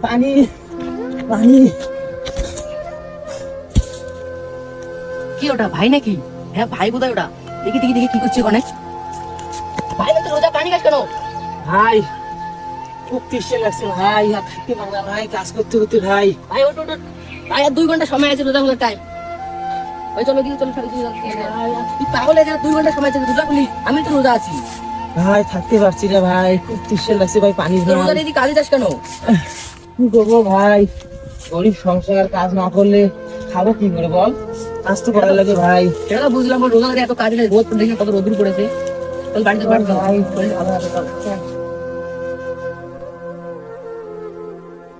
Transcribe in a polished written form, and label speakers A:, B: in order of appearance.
A: পানি পানি।
B: কি ওটা ভাই নাকি? হ্যাঁ ভাই কোথায় ওটা? দেখি দেখি দেখি কি করছে ওখানে। ভাই তো রোজা পানি খাস কেন?
A: ভাই খুব তৃষ্ণা লাগছে ভাই, আর থাকতে পারবো না ভাই, কাজ করতে করতে ভাই।
B: ভাই ওঠ ওঠ ওঠ। ভাই আর 2 ঘন্টা সময় আছে রোজা খোলার টাইম। ওই চলো দিকে চলো, তুই পাগল হয়ে গেলে 2 ঘন্টা সময় আছে রোজা খুলি, আমি তো রোজা আছি।
A: ভাই থাকতে পারছি না ভাই, খুব তৃষ্ণা লাগছে ভাই, পানি
B: তো রোজা দিদি কাজে যাস কেন?
A: কি করবো ভাই, গরিব সংসার, কাজ না করলে খাবো কি করে বল, কাজ তো করার লাগে ভাই।
B: সেটা তো বুঝলাম, রোজা এত কাজ নেই, রোদ দেখে কত রোদ্দুর পড়েছে। চল বাড়িতে
A: ভাই
B: বাড়ি।